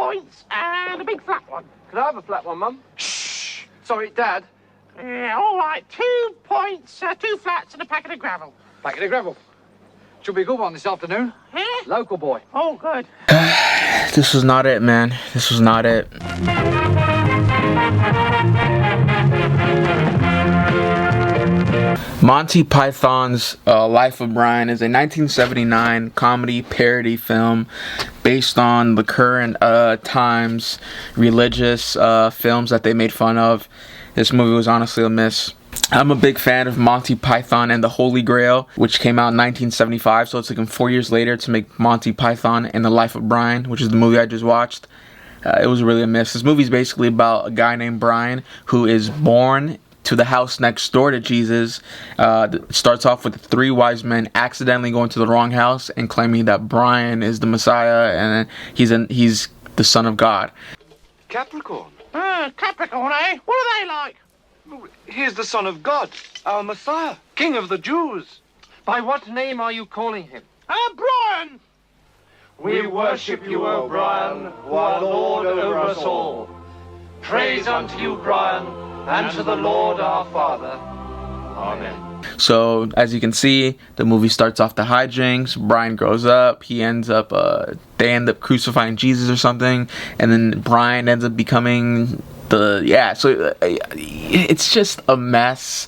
points and a big flat one. Can I have a flat one, Mum? Shh. Sorry, Dad. Yeah, all right. 2 points, 2 flats and a packet of gravel. Packet of gravel. Should be a good one this afternoon. Yeah? Local boy. Oh, good. This was not it, man. This was not it. Monty Python's Life of Brian is a 1979 comedy parody film based on the current times religious films that they made fun of. This movie was honestly a miss. I'm a big fan of Monty Python and the Holy Grail, which came out in 1975, so it took him 4 years later to make Monty Python and the Life of Brian, which is the movie I just watched. It was really a miss. This movie is basically about a guy named Brian who is born to the house next door to Jesus. It starts off with 3 wise men accidentally going to the wrong house and claiming that Brian is the Messiah and he's the Son of God. Capricorn. Capricorn, eh? What are they like? He is the Son of God, our Messiah, King of the Jews. By what name are you calling him? Brian! We worship you, O Brian, who are Lord over us all. Praise unto you, Brian, and to the Lord our Father. Amen. So, as you can see, the movie starts off the hijinks. Brian grows up. He ends up, they end up crucifying Jesus or something. And then Brian ends up becoming it's just a mess.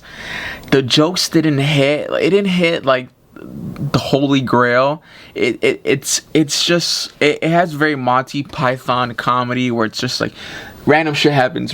The jokes didn't hit. It didn't hit like the Holy Grail. It has very Monty Python comedy where it's just like random shit happens.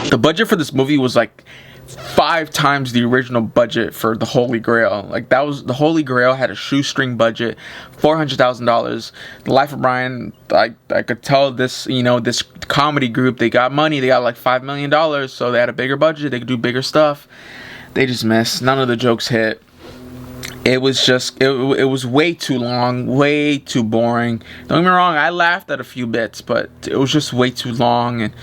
The budget for this movie was like 5 times the original budget for the Holy Grail. Like the Holy Grail had a shoestring budget, $400,000. The Life of Brian, I could tell this comedy group, they got money. They got like $5 million, so they had a bigger budget. They could do bigger stuff. They just missed. None of the jokes hit. It was just, it was way too long, way too boring. Don't get me wrong, I laughed at a few bits, but it was just way too long and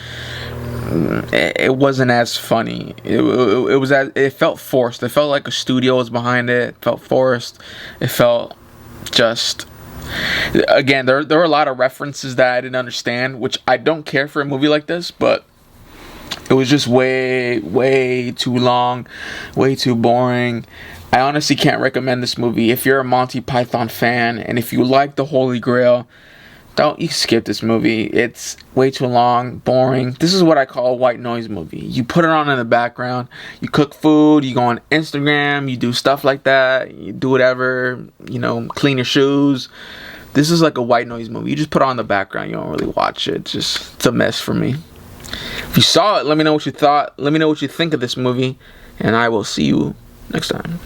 it wasn't as funny. It felt forced. It felt like a studio was behind it. It felt forced. It felt just, again, there were a lot of references that I didn't understand, which I don't care for a movie like this, but it was just way too long, way too boring. I honestly can't recommend this movie. If you're a Monty Python fan and if you like the Holy Grail, you skip this movie. It's way too long, boring. This is what I call a white noise movie. You put it on in the background, you cook food, you go on Instagram, you do stuff like that, you do whatever, clean your shoes. This is like a white noise movie. You just put it on in the background, you don't really watch it. It's a mess for me. If you saw it, let me know what you thought. Let me know what you think of this movie, and I will see you next time.